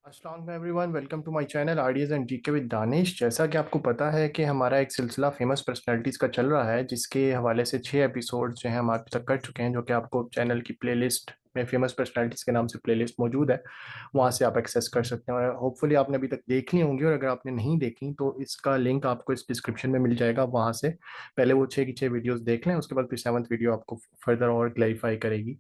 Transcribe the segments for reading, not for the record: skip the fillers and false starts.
अस्सलाम everyone, welcome to my channel ideas and GK with Danish. जैसा कि आपको पता है कि हमारा एक सिलसिला फेमस पर्सनालिटीज़ का चल रहा है, जिसके हवाले से 6 एपिसोड जो हैं हम आप तक कर चुके हैं, जो कि आपको चैनल की प्लेलिस्ट में फेमस पर्सनालिटीज़ के नाम से प्लेलिस्ट मौजूद है। वहाँ से आप एक्सेस कर सकते हैं और होपफुली आपने अभी तक देख ली होंगी, और अगर आपने नहीं देखी तो इसका लिंक आपको इस डिस्क्रिप्शन में मिल जाएगा। वहाँ से पहले वो 6 की 6 वीडियोज़ देख लें, उसके बाद फिर 7th वीडियो आपको फर्दर और क्लैरिफाई करेगी।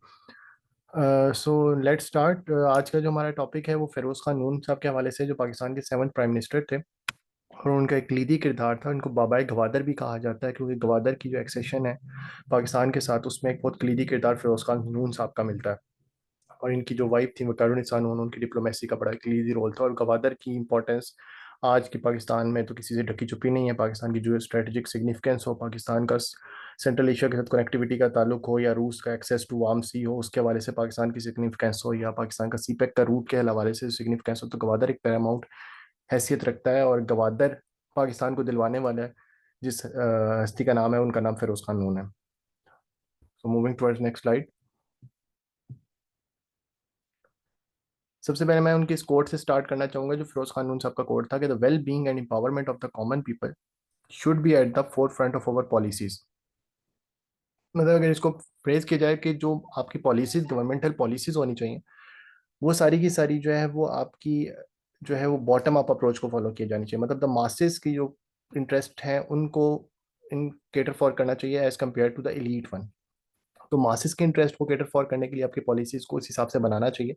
So let's start. आज का जो हमारा टॉपिक है वो फिरोज़ खान नून साहब के हवाले से, जो पाकिस्तान के 7th प्राइम मिनिस्टर थे, और उनका एक लीदी किरदार था। उनको बाबाए गवादर भी कहा जाता है, क्योंकि गवादर की जो एक्सेशन है पाकिस्तान के साथ, उसमें एक बहुत कलीदी किरदार फिरोज़ खान नून साहब का मिलता है। और इनकी जो वाइफ थी वकारुनिसा नून, उनकी डिप्लोमेसी का बड़ा कलीदी रोल था। और गवादर की इंपॉर्टेंस आज की पाकिस्तान में तो किसी से ढकी छुपी नहीं है। पाकिस्तान की जो स्ट्रेटेजिक सिग्निफिकेंस हो, पाकिस्तान का सेंट्रल एशिया के साथ कनेक्टिविटी का ताल्लुक हो, या रूस का एक्सेस टू वार्म सी हो, उसके हवाले से पाकिस्तान की सिग्निफिकेंस हो, या पाकिस्तान का सीपेक का रूट के हवाले से सिग्निफिकेंस हो, तो गवादर एक पैरामाउंट हैसियत रखता है। और गवादर पाकिस्तान को दिलवाने वाला है जिस हस्ती का नाम है, उनका नाम फिरोज खान नून है। So moving towards next slide. सबसे पहले मैं उनकी इस कोट से स्टार्ट करना चाहूंगा, जो फिरोज खान नून साहब का कोट था कि the well being and empowerment of the common people should be at the four front of our policies. मतलब अगर इसको फ्रेज किया जाए कि जो आपकी पॉलिसीज, गवर्नमेंटल पॉलिसीज होनी चाहिए, वो सारी की सारी जो है वो आपकी जो है वो बॉटम अप अप्रोच को फॉलो किया जानी चाहिए। मतलब द मासेस की जो इंटरेस्ट है उनको इन केटर फॉर करना चाहिए as compared to the elite one. तो मासेस के इंटरेस्ट को केटर फॉर करने के लिए आपकी पॉलिसीज को उस हिसाब से बनाना चाहिए।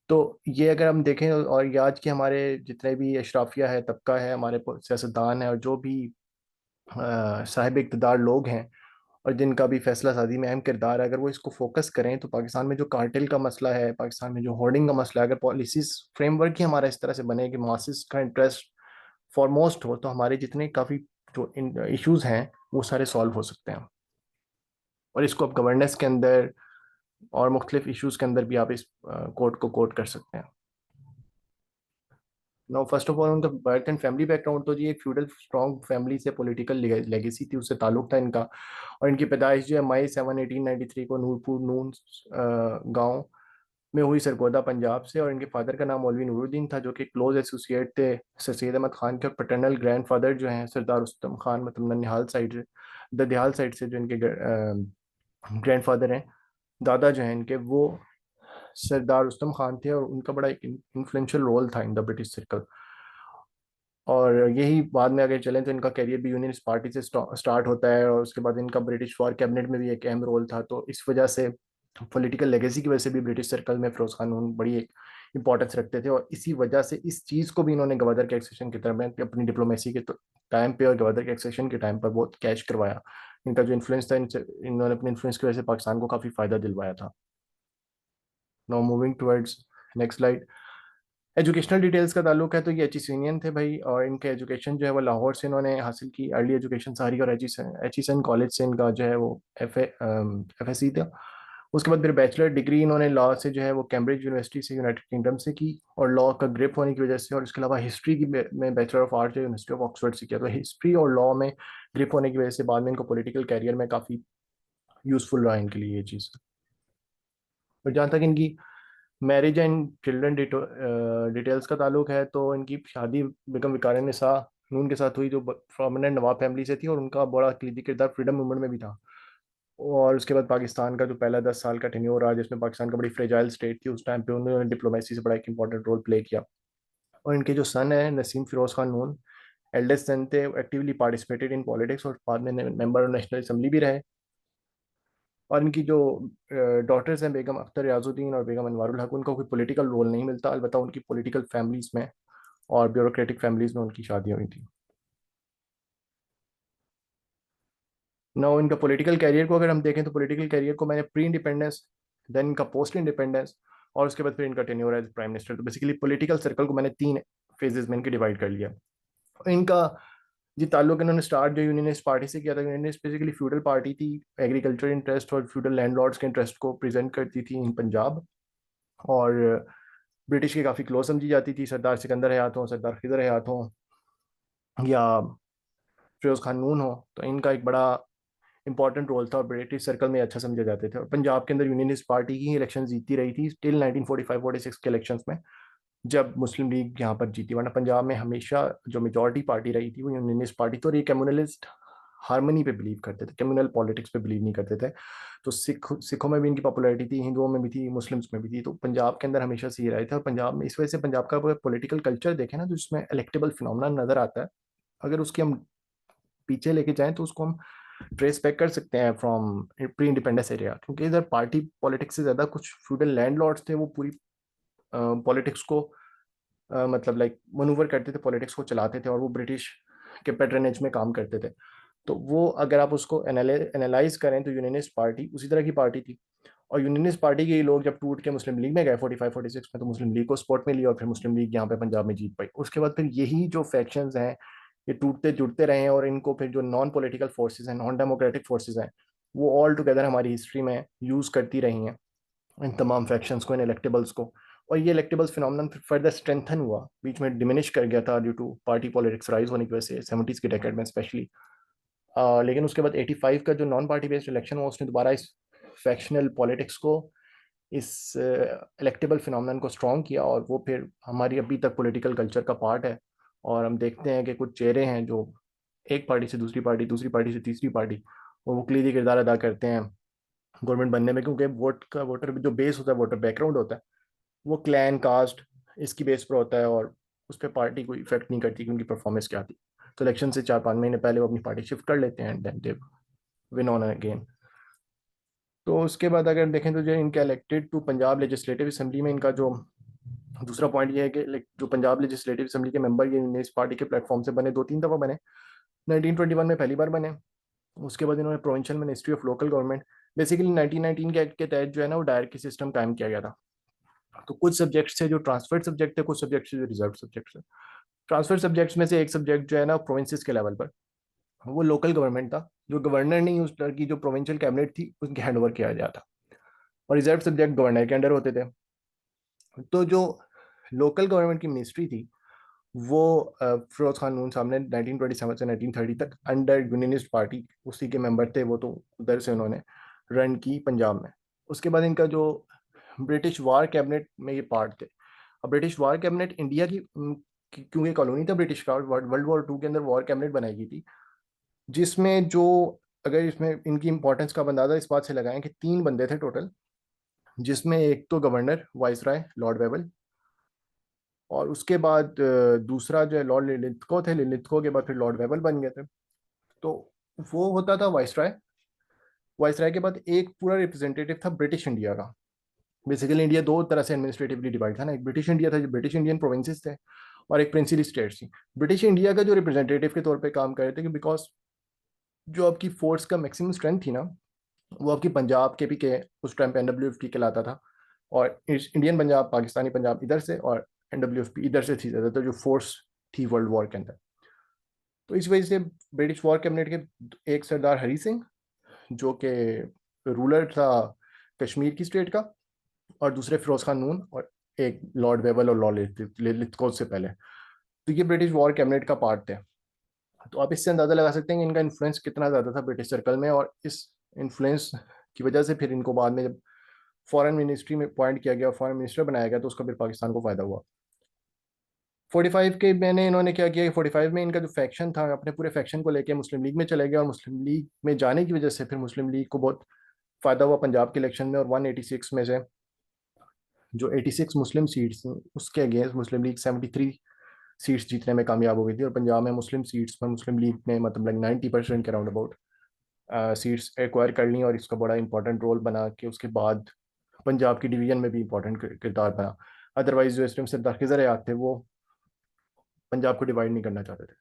तो ये अगर हम देखें, और ये आज के हमारे जितने भी अशराफिया है, तबका है, हमारे सियासतदान है, और जो भी साहिब इक़्तिदार लोग हैं, और जिनका भी फैसला साजी में अहम किरदार है, अगर वो इसको फोकस करें तो पाकिस्तान में जो कार्टेल का मसला है, पाकिस्तान में जो होर्डिंग का मसला है, अगर पॉलिसीज फ्रेमवर्क ही हमारा इस तरह से बने कि मासिस का इंटरेस्ट फॉरमोस्ट हो, तो हमारे जितने काफ़ी जो इश्यूज हैं वो सारे सॉल्व हो सकते हैं। और इसको आप गवर्नेंस के अंदर और मुख्तलिफ इश्यूज के अंदर भी आप इस कोड को कोट कर सकते हैं। नो, फर्स्ट ऑफ ऑल उनका बर्थ एंड फैमिली बैकग्राउंड, तो जी एक फ्यूडल स्ट्रॉन्ग फैमिली से पॉलिटिकल लेगेसी थी, उससे ताल्लुक था इनका। और इनकी पैदाइश जो है मई 7 1893 को नूरपुर नून गांव में हुई, सरगोदा पंजाब से। और इनके फादर का नाम मौलवी नूरुद्दीन था, जो कि क्लोज एसोसिएट थे सर सैयद अहमद खान के। और पैटर्नल ग्रैंडफादर जो हैं सरदार रुस्तम खान, मतलब ननिहाल साइड से, ददियाल साइड से जो इनके ग्रैंडफादर हैं, दादा जो हैं इनके, वो सरदार रुस्तम खान थे। और उनका बड़ा एक इन्फ्लुएंशियल रोल था इन द ब्रिटिश सर्कल। और यही बाद में अगर चलें तो इनका करियर भी यूनियनिस्ट पार्टी से स्टार्ट होता है, और उसके बाद इनका ब्रिटिश वॉर कैबिनेट में भी एक अहम रोल था। तो इस वजह से, पॉलिटिकल लेगेसी की वजह से भी ब्रिटिश सर्कल में फिरोज खान बड़ी एक इंपॉर्टेंस रखते थे। और इसी वजह से इस चीज़ को भी इन्होंने गवर्नर के एक्सेशन की तरफ में अपनी डिप्लोमेसी के टाइम पे और गवर्नर के एक्सेशन के टाइम पर बहुत कैच करवाया। इनका जो इन्फ्लुएंस था, इनसे इन्होंने अपने इन्फ्लुएंस की वजह से पाकिस्तान को काफ़ी फायदा दिलवाया था। Now moving towards next slide. Educational details का ताल्लुक है तो ये एचिसनियन थे भाई, और इनके एजुकेशन जो है वो लाहौर से इन्होंने हासिल की, अर्ली एजुकेशन सारी। और एचिसन कॉलेज से इनका जो है वो एफ एस सी था। उसके बाद फिर बैचलर डिग्री इन्होंने लॉ से जो है वो कैम्ब्रिज यूनिवर्सिटी से यूनाइटेड किंगडम से की, और लॉ का ग्रिप होने की वजह से। और इसके अलावा हिस्ट्री की में bachelor of arts university of Oxford से किया। तो हिस्ट्री और लॉ में ग्रिप होने की वजह से बाद में इनको पॉलिटिकल कैरियर में काफ़ी यूजफुल रहा इनके लिए ये चीज़। और जहाँ तक इनकी मैरिज एंड चिल्ड्रन डिटेल्स का ताल्लुक है, तो इनकी शादी बेगम विकारुन्निसा नून के साथ हुई, जो प्रोमिनेंट नवाब फैमिली से थी। और उनका बड़ा कलीदी किरदार फ्रीडम मूवमेंट में भी था। और उसके बाद पाकिस्तान का जो पहला 10 साल का टेन्योर रहा, जिसमें पाकिस्तान का बड़ी फ्रेजाइल स्टेट थी उस टाइम पे, उन्होंने डिप्लोमेसी से बड़ा एक इंपॉर्टेंट रोल प्ले किया। और इनके जो सन है नसीम फिरोज खान नून, एल्डेस्ट सन थे, एक्टिवली पार्टिसिपेटेड इन पॉलिटिक्स, और बाद में मेंबर ऑफ नेशनल असेंबली भी रहे। और इनकी जो डॉटर्स हैं बेगम अख्तर रियाजुद्दीन और बेगम अनवारुल हक, उनका कोई पॉलिटिकल रोल नहीं मिलता, अलबत्ता उनकी पॉलिटिकल फैमिलीज में और ब्यूरोक्रेटिक फैमिलीज में उनकी शादी हुई थी। ना इनका पॉलिटिकल कैरियर को अगर हम देखें, तो पॉलिटिकल कैरियर को मैंने प्री इंडिपेंडेंस, देन इनका पोस्ट इंडिपेंडेंस, और उसके बाद फिर इनका टेन्योर एज प्राइम मिनिस्टर। तो बेसिकली पॉलिटिकल सर्कल को मैंने 3 फेजेस में इनके डिवाइड कर लिया। इनका जी ताल्लुक इन्होंने स्टार्ट जो यूनियनिस्ट पार्टी से किया था। यूनियनिस्ट बेसिकली फ्यूडल पार्टी थी, एग्रीकल्चर इंटरेस्ट और फ्यूडल लैंडलॉर्ड्स के इंटरेस्ट को प्रेजेंट करती थी इन पंजाब। और ब्रिटिश के काफ़ी क्लोज समझी जाती थी, सरदार सिकंदर हयात हों, सरदार खिदर हयात हों, या फिरोज खान नून हो। तो इनका एक बड़ा इंपॉर्टेंट रोल था, और ब्रिटिश सर्कल में अच्छा समझे जाते थे। और पंजाब के अंदर यूनियनिस्ट पार्टी ही इलेक्शन जीतती रही थी टिल 1945-46 के इलेक्शंस में। जब मुस्लिम लीग यहाँ पर जीती, वरना पंजाब में हमेशा जो मेजॉरिटी पार्टी रही थी वो यूनियनिस्ट पार्टी थी, और ये कम्युनलिस्ट हारमोनी पे बिलीव करते थे, कम्युनल पॉलिटिक्स पे बिलीव नहीं करते थे। तो सिखों में भी इनकी पॉपुलैरिटी थी, हिंदुओं में भी थी, मुस्लिम्स में भी थी। तो पंजाब के अंदर हमेशा से ये रहे थे, और पंजाब में इस वजह से पंजाब का पॉलिटिकल कल्चर देखें ना, तो इसमें इलेक्टेबल फिनोमेना नजर आता है। अगर उसके हम पीछे लेके जाएं तो उसको हम ट्रेस बैक कर सकते हैं फ्रॉम प्री इंडिपेंडेंस एरिया, क्योंकि इधर पार्टी पॉलिटिक्स से ज्यादा कुछ फ्यूडल लैंडलॉर्ड्स थे, वो पूरी पॉलिटिक्स को मतलब लाइक मनूवर करते थे, पॉलिटिक्स को चलाते थे, और वो ब्रिटिश के पेट्रनेज में काम करते थे। तो वो अगर आप उसको एनालाइज करें तो यूनियनिस्ट पार्टी उसी तरह की पार्टी थी। और यूनियनिस्ट पार्टी के ये लोग जब टूट के मुस्लिम लीग में गए 45-46 में, तो मुस्लिम लीग को सपोर्ट मिली, और फिर मुस्लिम लीग यहाँ पे पंजाब में जीत पाई। उसके बाद फिर यही जो फैक्शंस हैं ये टूटते जुड़ते रहे हैं, और इनको फिर जो नॉन पॉलिटिकल फोर्सेज हैं, नॉन डेमोक्रेटिक फोर्सेज हैं, वो ऑल टुगेदर हमारी हिस्ट्री में यूज करती रही हैं इन तमाम फैक्शंस को, इन इलेक्टेबल्स को। और ये इलेक्टेबल्स फिनोमेनन फिर फर्दर स्ट्रेंथन हुआ, बीच में डिमिनिश कर गया था due to party politics rise होने की वजह से 70s के डेकेड में स्पेशली। लेकिन उसके बाद 85 का जो नॉन पार्टी बेस्ड इलेक्शन हुआ, उसने दोबारा इस फैक्शनल पॉलिटिक्स को, इस इलेक्टेबल फिनोमेनन को स्ट्रॉन्ग किया, और वो फिर हमारी अभी तक पॉलिटिकल कल्चर का पार्ट है। और हम देखते हैं कि कुछ चेहरे हैं जो एक पार्टी से दूसरी पार्टी, दूसरी पार्टी से तीसरी पार्टी, और वो क्लीदी किरदार अदा करते हैं गवर्नमेंट बनने में, क्योंकि वोटर जो बेस होता है, वोटर बैकग्राउंड होता है, वो क्लैन कास्ट इसकी बेस पर होता है, और उस पर पार्टी कोई इफेक्ट नहीं करती कि उनकी परफॉर्मेंस क्या थी। तो इलेक्शन से 4-5 महीने पहले वो अपनी पार्टी शिफ्ट कर लेते हैं, and then they win on again. तो उसके बाद अगर देखें तो जो इनका elected to Punjab legislative assembly में इनका जो दूसरा पॉइंट ये है कि जो पंजाब लेजिस्लेटिव असेंबली के मेंबर ये इस पार्टी के प्लेटफॉर्म से बने, 2-3 दफा बने। 1921 में पहली बार बने। उसके बाद इन्होंने provincial ministry of local government, basically 1919 के एक्ट के तहत जो है ना वो डायरेक्ट सिस्टम कायम किया गया था। तो कुछ सब्जेक्ट्स थे जो ट्रांसफर्ड सब्जेक्ट थे, कुछ सब्जेक्ट्स जो रिजर्व सब्जेक्ट्स थे। ट्रांसफर सब्जेक्ट्स में से एक सब्जेक्ट जो है ना प्रोविंसेस के लेवल पर, वो लोकल गवर्नमेंट था, जो गवर्नर नहीं उस तरह की जो प्रोविंशियल कैबिनेट थी उनके हैंड ओवर किया गया था। और रिजर्व सब्जेक्ट गवर्नर के अंडर होते थे। तो जो लोकल गवर्नमेंट की मिनिस्ट्री थी वो फिरोज खान नून साहब ने 1927 से 1930 तक अंडर यूनियनिस्ट पार्टी उसी के मेंबर थे वो, तो उधर से उन्होंने रन की पंजाब में। उसके बाद इनका जो ब्रिटिश वार कैबिनेट में ये पार्ट थे। अब ब्रिटिश वार कैबिनेट इंडिया की क्योंकि कॉलोनी था ब्रिटिश का, वर्ल्ड वॉर 2 के अंदर वॉर कैबिनेट बनाई गई थी, जिसमें जो अगर इसमें इनकी इंपॉर्टेंस का अंदाजा इस बात से लगाएं कि 3 बंदे थे टोटल, जिसमें एक तो गवर्नर वाइसराय लॉर्ड वेबल, और उसके बाद दूसरा जो है लॉर्ड लिलिथगो थे, लिलिथगो के बाद फिर लॉर्ड वेबल बन गए थे। तो वो होता था वाइसराय। वाइसराय के बाद एक पूरा रिप्रेजेंटेटिव था ब्रिटिश इंडिया का। बेसिकली इंडिया दो तरह से एडमिनिस्ट्रेटिवली डिवाइड था ना, एक ब्रिटिश इंडिया था जो ब्रिटिश इंडियन प्रोविंसेस थे, और एक प्रिंसिली स्टेट्स थी। ब्रिटिश इंडिया का जो रिप्रेजेंटेटिव के तौर पे काम कर रहे थे, कि बिकॉज जो आपकी फोर्स का मैक्सिमम स्ट्रेंथ थी ना, वो आपकी पंजाब के भी के उस टाइम पे एनडब्ल्यूएफटी कहलाता था, और इंडियन पंजाब, पाकिस्तानी पंजाब इधर से, और एनडब्ल्यूएफपी इधर से थी ज़्यादातर जो फोर्स थी वर्ल्ड वॉर के अंदर। तो इस वजह से ब्रिटिश वॉर कैबिनेट के एक सरदार हरी सिंह, जो कि रूलर था कश्मीर की स्टेट का, और दूसरे फिरोज खान नून, और एक लॉर्ड वेबल और लॉर्ड लिथगो से पहले। तो ये ब्रिटिश वॉर कैबिनेट का पार्ट थे। तो आप इससे अंदाजा लगा सकते हैं कि इनका इन्फ्लुएंस कितना ज़्यादा था ब्रिटिश सर्कल में, और इस इन्फ्लुएंस की वजह से फिर इनको बाद में जब फॉरेन मिनिस्ट्री में अपॉइंट किया गया, फॉरेन मिनिस्टर बनाया गया, तो उसका फिर पाकिस्तान को फायदा हुआ। 45 के मैंने इन्होंने क्या किया कि 45 में इनका जो फैक्शन था, अपने पूरे फैक्शन को लेके मुस्लिम लीग में चले गए, और मुस्लिम लीग में जाने की वजह से फिर मुस्लिम लीग को बहुत फायदा हुआ पंजाब के इलेक्शन में। और 186 में से जो 86 मुस्लिम सीट्स थी उसके अगेंस्ट मुस्लिम लीग 73 सीट्स जीतने में कामयाब हो गई थी। और पंजाब में मुस्लिम सीट्स पर मुस्लिम लीग ने मतलब लाइक 90% के राउंड अबाउट सीट्स एक्वायर कर ली, और इसका बड़ा इंपॉर्टेंट रोल बना कि उसके बाद पंजाब की डिवीजन में भी इंपॉर्टेंट किरदार बना। अदरवाइज जो इस टाइम सरदार खिजर हयात थे वो पंजाब को डिवाइड नहीं करना चाहते थे,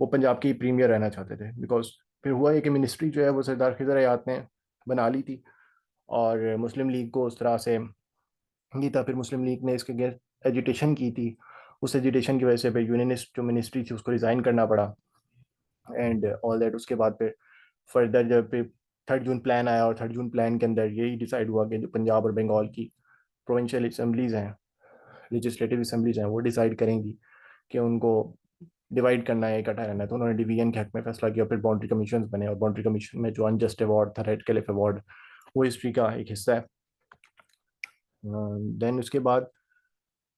वो पंजाब की प्रीमियर रहना चाहते थे। बिकॉज फिर हुआ ये कि मिनिस्ट्री जो है वो सरदार खिजर हयात ने बना ली थी, और मुस्लिम लीग को उस तरह से नहीं था। फिर मुस्लिम लीग ने इसके अगेंस्ट एजिटेशन की थी, उस एजिटेशन की वजह से फिर यूनियनिस्ट जो मिनिस्ट्री थी उसको रिजाइन करना पड़ा, एंड ऑल दैट। उसके बाद फिर फर्दर जब फिर 3rd जून प्लान आया, और 3rd जून प्लान के अंदर यही डिसाइड हुआ कि जो पंजाब और बंगाल की प्रोविंशियल असम्बलीज हैं, लेजिस्लेटिव असम्बलीज हैं, वो डिसाइड करेंगी कि उनको डिवाइड करना है, इकट्ठा रहना है। तो उन्होंने डिवीजन के हक में फैसला किया। फिर बाउंड्री कमीशन बने, और बाउंड्री कमीशन में जो अनजस्ट अवार्ड था, रेड क्लिफ अवार्ड, वो हिस्ट्री का एक हिस्सा है। देन उसके बाद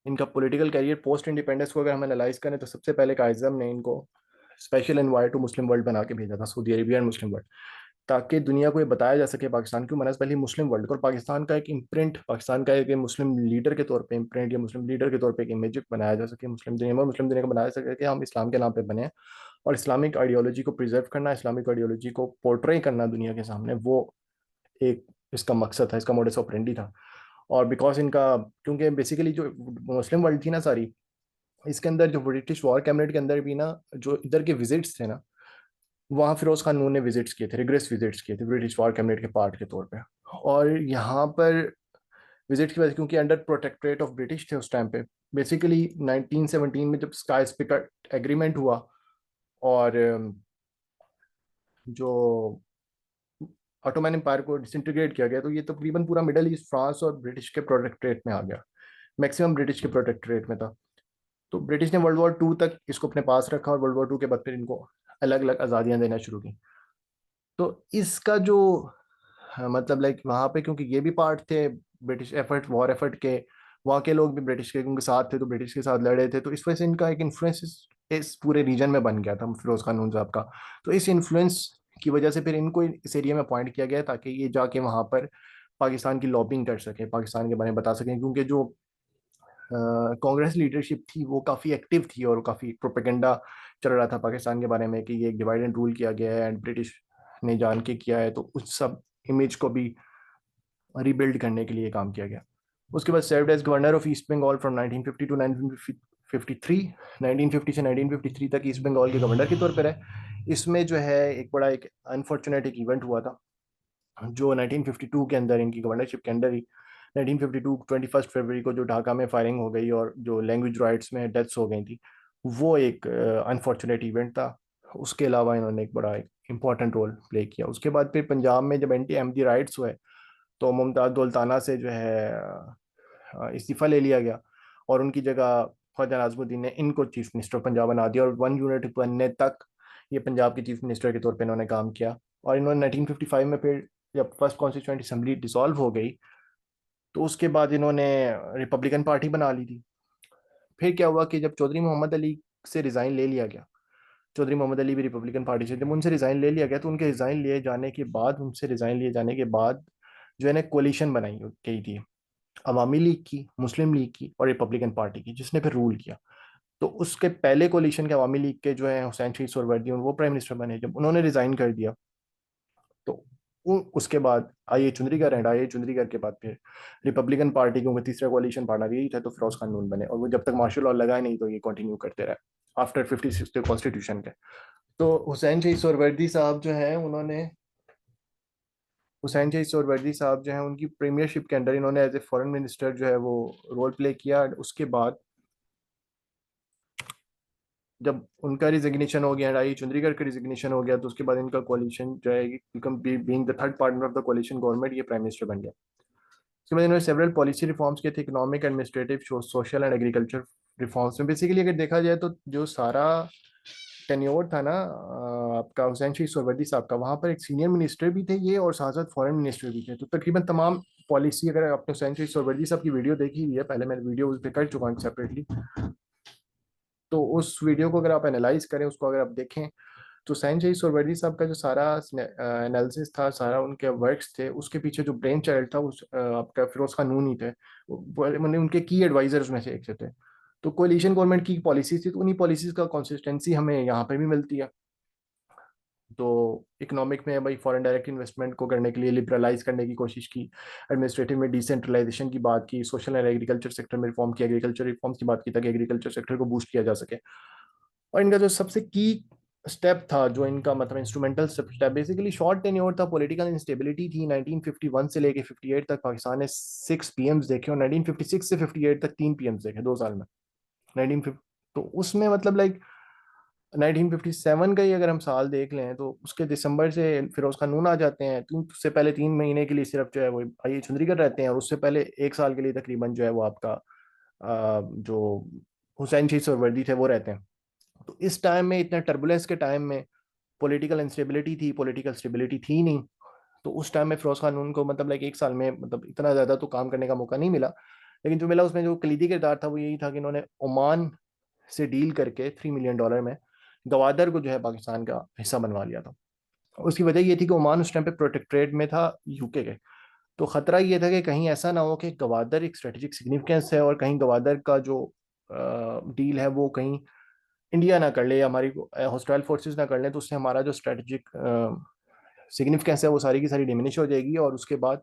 इनका पॉलिटिकल कैरियर पोस्ट इंडिपेंडेंस को अगर हम एनालाइज करें तो सबसे पहले कायज़म ने इनको special envoy to Muslim world बना के भेजा था, Saudi Arabia and Muslim world, ताकि दुनिया को ये बताया जा सके पाकिस्तान क्यों बना, पहले मुस्लिम वर्ल्ड को, और पाकिस्तान का एक इम्प्रिंट, पाकिस्तान का एक मुस्लिम लीडर के तौर पे इम्प्रिंट या मुस्लिम लीडर के तौर पे एक इमेज बनाया जा सके मुस्लिम दुनिया में, मुस्लिम दुनिया को बनाया जा सके कि हम इस्लाम के नाम पे बने हैं, और इस्लामिक आइडियोलॉजी को प्रिजर्व करना, इस्लामिक आइडियोलॉजी को पोर्ट्रे करना दुनिया के सामने, वो एक इसका मकसद था, इसका मोडस ऑपरेंडी था। और बिकॉज इनका, क्योंकि बेसिकली जो मुस्लिम वर्ल्ड थी ना सारी, इसके अंदर जो ब्रिटिश वॉर कैबिनेट के अंदर भी ना जो इधर के विजिट्स थे ना, वहाँ फिरोज खान नून ने विजिट्स किए थे, रिग्रेस विजिट्स किए थे ब्रिटिश वॉर कैबिनेट के पार्ट के तौर पे। और यहाँ पर विजिट की वजह से, क्योंकि अंडर प्रोटेक्टरेट ऑफ ब्रिटिश थे उस टाइम पे, बेसिकली 1917 में जब स्काई स्पीकर एग्रीमेंट हुआ और जो ऑटोमैन एम्पायर को डिसइंटीग्रेट किया गया, तो ये तकरीबन पूरा मिडल ईस्ट फ्रांस और ब्रिटिश के प्रोटेक्टरेट में आ गया, मैक्सिमम ब्रिटिश के प्रोटेक्टरेट में था। तो ब्रिटिश ने वर्ल्ड वॉर टू तक इसको अपने पास रखा, और वर्ल्ड वॉर टू के बाद फिर इनको अलग अलग आज़ादियाँ देना शुरू की। तो इसका जो मतलब लाइक वहाँ पे, क्योंकि ये भी पार्ट थे ब्रिटिश एफर्ट, वॉर एफर्ट के, वहाँ के लोग भी ब्रिटिश के उनके साथ थे, तो ब्रिटिश के साथ लड़े थे, तो इस वजह से इनका एक इन्फ्लुएंस इस पूरे रीजन में बन गया था फिरोज खान नून साहब का। तो इस इन्फ्लुएंस की वजह से फिर इनको इस एरिया में अपॉइंट किया गया ताकि ये जाके वहाँ पर पाकिस्तान की लॉबिंग कर सके, पाकिस्तान के बारे में बता सकें, क्योंकि जो कांग्रेस लीडरशिप थी वो काफ़ी एक्टिव थी और काफ़ी प्रोपेगेंडा चल रहा था पाकिस्तान के बारे में कि ये एक डिवाइड एंड रूल किया गया है एंड ब्रिटिश ने जान के किया है, तो उस सब इमेज को भी रीबिल्ड करने के लिए काम किया गया। उसके बाद served as governor of East Bengal from 1950 to 1953, 1950 से 1953 तक ईस्ट बंगाल के गवर्नर के तौर पर रहे। इसमें जो है एक बड़ा एक अनफॉर्चुनेट एक इवेंट हुआ था जो 1952 के अंदर इनकी गवर्नरशिप के अंदर ही, 1952 21 फरवरी को जो ढाका में फायरिंग हो गई और जो लैंग्वेज राइट्स में डेथ्स हो गई थी, वो एक अनफॉर्चुनेट इवेंट था। उसके अलावा इन्होंने एक बड़ा एक इंपॉर्टेंट रोल प्ले किया। उसके बाद फिर पंजाब में जब एंटी अहमदी राइट्स हुए तो मुमताज़ दौलताना से जो है इस्तीफ़ा ले लिया गया और उनकी जगह ख्वाजा नाज़मुद्दीन ने इनको चीफ मिनिस्टर पंजाब बना दिया, और वन यूनिट बनने तक ये पंजाब के चीफ मिनिस्टर के तौर पे इन्होंने काम किया। और इन्होंने 1955 में फिर जब फर्स्ट कॉन्स्टिट्यूंट असेंबली डिसॉल्व हो गई तो उसके बाद इन्होंने रिपब्लिकन पार्टी बना ली थी। फिर क्या हुआ कि जब चौधरी मोहम्मद अली से रिज़ाइन ले लिया गया, चौधरी मोहम्मद अली भी रिपब्लिकन पार्टी से, जब उनसे रिज़ाइन ले लिया गया तो उनके रिज़ाइन लिए जाने के बाद, उनसे रिज़ाइन लिए जाने के बाद जो है ना कोलिशन बनाई गई थी अवामी लीग की, मुस्लिम लीग की और रिपब्लिकन पार्टी की, जिसने फिर रूल किया। तो उसके पहले कोलिशन के अवामी लीग के जो है हुसैन शहीद सोहरावर्दी वो प्राइम मिनिस्टर बने। जब उन्होंने रिजाइन कर दिया तो उसके बाद आई चुंदरीगढ़ एंड आई चुंदरीगढ़ के बाद फिर रिपब्लिकन पार्टी, क्योंकि तीसरा कोलिशन पार्टनर यही था, तो फिरोज खान नून बने, और वो जब तक मार्शल लॉ लगाए नहीं तो ये कंटिन्यू करते रहे आफ्टर 56 कॉन्स्टिट्यूशन के। तो हुसैन शहीद सोहरावर्दी साहब जो है उन्होंने, हुसैन शहीद सोहरावर्दी साहब जो है उनकी प्रीमियरशिप के अंदर इन्होंने एज ए फॉरेन मिनिस्टर जो है वो रोल प्ले किया। उसके बाद जब उनका रिजिग्नेशन हो गया, राई चुंदरीगढ़ का रिजिग्नेशन हो गया, तो उसके बाद इनका कोalition जो है become being the third partner of the कोalition government, ये प्राइम मिनिस्टर बन गया। उसके बाद इन्होंने सेवरल पॉलिसी रिफॉर्म्स किए थे, economic administrative social and agriculture reforms में। बेसिकली अगर देखा जाए तो जो सारा टेन्योर था ना आपका हुसैन शहीद सोहरावर्दी साहब का, वहाँ पर एक सीनियर मिनिस्टर भी थे ये और साथ साथ फॉरेन मिनिस्टर भी थे, तो तकरीबन तमाम पॉलिसी, अगर आपने हुसैन शहीद सोहरावर्दी साहब की वीडियो देखी हुई है, पहले मैं वीडियो उस पर कर चुका हूँ सेपरेटली, तो उस वीडियो को अगर आप एनालाइज करें, उसको अगर आप देखें, तो हुसैन शहीद सोहरावर्दी साहब का जो सारा एनालिसिस था, सारा उनके वर्क्स थे, उसके पीछे जो ब्रेन चाइल्ड था उस आपका फिरोज खान नून ही थे। मैंने उनके की एडवाइजर्स में से एक से थे। तो कोलिशन गवर्नमेंट की पॉलिसीज थी, तो उन्हीं पॉलिसीज का कंसिस्टेंसी हमें यहाँ पे भी मिलती है। तो इकोनॉमिक में भाई फॉरेन डायरेक्ट इन्वेस्टमेंट को करने के लिए लिबरलाइज करने की कोशिश की, एडमिनिस्ट्रेटिव में डिसेंट्रलाइजेशन की बात की, सोशल एंड एग्रीकल्चर सेक्टर में रिफॉर्म की, एग्रीकल्चर रिफॉर्म्स की बात की ताकि एग्रीकल्चर सेक्टर को बूस्ट किया जा सके। और इनका जो सबसे की स्टेप था, जो इनका मतलब instrumental step, basically short tenure था, पॉलिटिकल इंस्टेबिलिटी थी। 1951 से लेके 58 तक पाकिस्तान ने 6 पीएम्स देखे, और 1956 से 58 तक 3 पीएम्स देखे 2 साल में। 1950, तो उसमें मतलब लाइक 1957 का ही अगर हम साल देख लें तो उसके दिसंबर से फिरोज खान नून आ जाते हैं, तो उससे पहले 3 महीने के लिए सिर्फ जो है वो आई चुंदरीगढ़ रहते हैं, और उससे पहले 1 साल के लिए तकरीबन जो है वो आपका जो हुसैन शहीद सोहरावर्दी थे वो रहते हैं। तो इस टाइम में, इतने टर्बुलेंस के टाइम में, पॉलिटिकल इंस्टेबिलिटी थी, पॉलिटिकल स्टेबिलिटी थी नहीं, तो उस टाइम में फिरोज खान नून को मतलब लाइक 1 साल में मतलब इतना ज़्यादा तो काम करने का मौका नहीं मिला। लेकिन जो मिला उसमें जो कलीदी किरदार था वो यही था कि इन्होंने ओमान से डील करके $3 मिलियन में गवादर को जो है पाकिस्तान का हिस्सा बनवा लिया था। उसकी वजह ये थी कि ओमान उस टाइम पे प्रोटेक्टरेट में था यूके के। तो खतरा ये था कि कहीं ऐसा ना हो कि गवादर एक स्ट्रेटेजिक सिग्निफिकेंस है और कहीं गवादर का जो डील है वो कहीं इंडिया ना कर ले या हमारी हॉस्टाइल फोर्सेस ना कर ले, तो उससे हमारा जो स्ट्रेटेजिक सिग्निफिकेंस है वो सारी की सारी डिमिनिश हो जाएगी और उसके बाद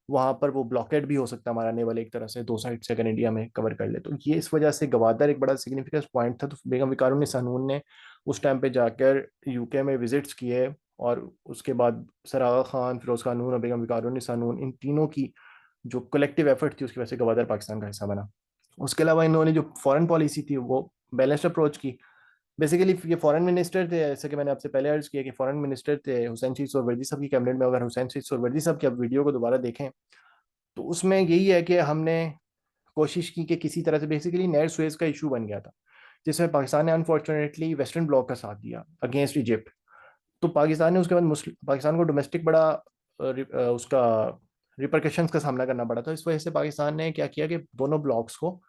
वहां पर वो ब्लॉकेड भी हो सकता है हमारा नेवल एक तरह से दो साइड से अगर इंडिया में कवर कर ले। तो ये इस वजह से गवादर एक बड़ा सिग्निफिकेंस पॉइंट था। तो बेगम विकारुन्निसा नून ने उस टाइम पे जाकर यूके में विजिट्स किए और उसके बाद सर आगा खान, फिरोज खान नून और बेगम विकारुन्निसा नून, इन तीनों की जो कलेक्टिव एफर्ट थी उसकी वजह से गवादर पाकिस्तान का हिस्सा बना। उसके अलावा इन्होंने जो फॉरेन पॉलिसी थी वो बैलेंस्ड अप्रोच की। बेसिकली ये फॉरेन मिनिस्टर थे, जैसे कि मैंने आपसे पहले अर्ज किया कि फॉरेन मिनिस्टर थे हुसैन शीख सोहरवर्दी साहब की कैबिनेट में। अगर हुसैन शीख सोहरवर्दी साहब की आप वीडियो को दोबारा देखें तो उसमें यही है कि हमने कोशिश की कि किसी तरह से, बेसिकली नैर सुएज का इशू बन गया था जिसमें पाकिस्तान ने अनफॉर्चुनेटली वेस्टर्न ब्लॉक का साथ दिया अगेंस्ट इजिप्ट। तो पाकिस्तान ने उसके बाद मुस्लिम पाकिस्तान को डोमेस्टिक बड़ा उसका रिperकशंस का सामना करना पड़ा था। इस वजह से पाकिस्तान ने क्या किया कि दोनों ब्लॉक्स को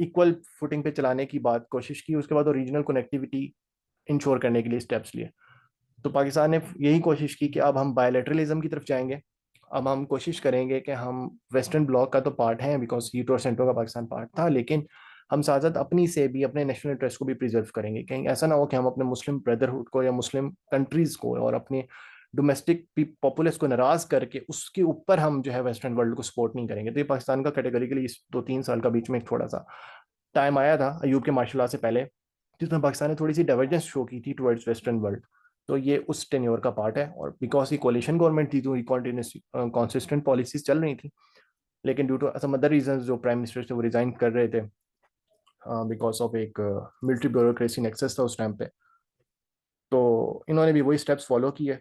इक्वल फुटिंग पे चलाने की बात कोशिश की। उसके बाद रीजनल कनेक्टिविटी इंश्योर करने के लिए स्टेप्स लिए। तो पाकिस्तान ने यही कोशिश की कि अब हम बायलैटरलिज्म की तरफ जाएंगे। अब हम कोशिश करेंगे कि हम वेस्टर्न ब्लॉक का तो पार्ट हैं बिकॉज यूरो सेंट्रो का पाकिस्तान पार्ट था, लेकिन हम साथ साथ अपनी से भी अपने नेशनल इंटरेस्ट को भी प्रिजर्व करेंगे। कहीं ऐसा ना हो कि हम अपने मुस्लिम ब्रदरहुड को या मुस्लिम कंट्रीज को और अपने डोमेस्टिक पॉपुलेस को नाराज करके उसके ऊपर हम जो है वेस्टर्न वर्ल्ड को सपोर्ट नहीं करेंगे। तो ये पाकिस्तान का कैटेगरिकली इस 2-3 साल का बीच में एक थोड़ा सा टाइम आया था अयूब के मार्शल लॉ से पहले जिसमें पाकिस्तान ने थोड़ी सी डाइवर्जेंस शो की थी टुवर्ड्स वेस्टर्न वर्ल्ड। तो ये उस टेन्योर का पार्ट है और बिकॉज ये कोलिशन गवर्नमेंट थी तो कॉन्टिन्यूस कॉन्सिस्टेंट पॉलिसीज चल रही थी। लेकिन due to some other reason जो प्राइम मिनिस्टर थे वो रिजाइन कर रहे थे बिकॉज ऑफ एक मिलिट्री ब्यूरोक्रेसी नेक्सस था उस टाइम पे। तो इन्होंने भी वही स्टेप्स फॉलो किए।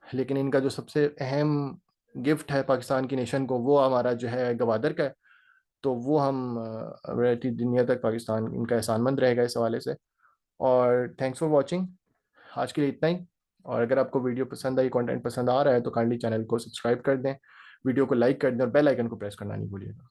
लेकिन इनका जो सबसे अहम गिफ्ट है पाकिस्तान की नेशन को वो हमारा जो है गवादर का है। तो वो हम रहती दुनिया तक पाकिस्तान इनका एहसानमंद रहेगा इस हवाले से। और थैंक्स फॉर वॉचिंग, आज के लिए इतना ही। और अगर आपको वीडियो पसंद आई, कंटेंट पसंद आ रहा है तो काइंडली चैनल को सब्सक्राइब कर दें, वीडियो को लाइक कर दें और बेल आइकन को प्रेस करना नहीं भूलिएगा।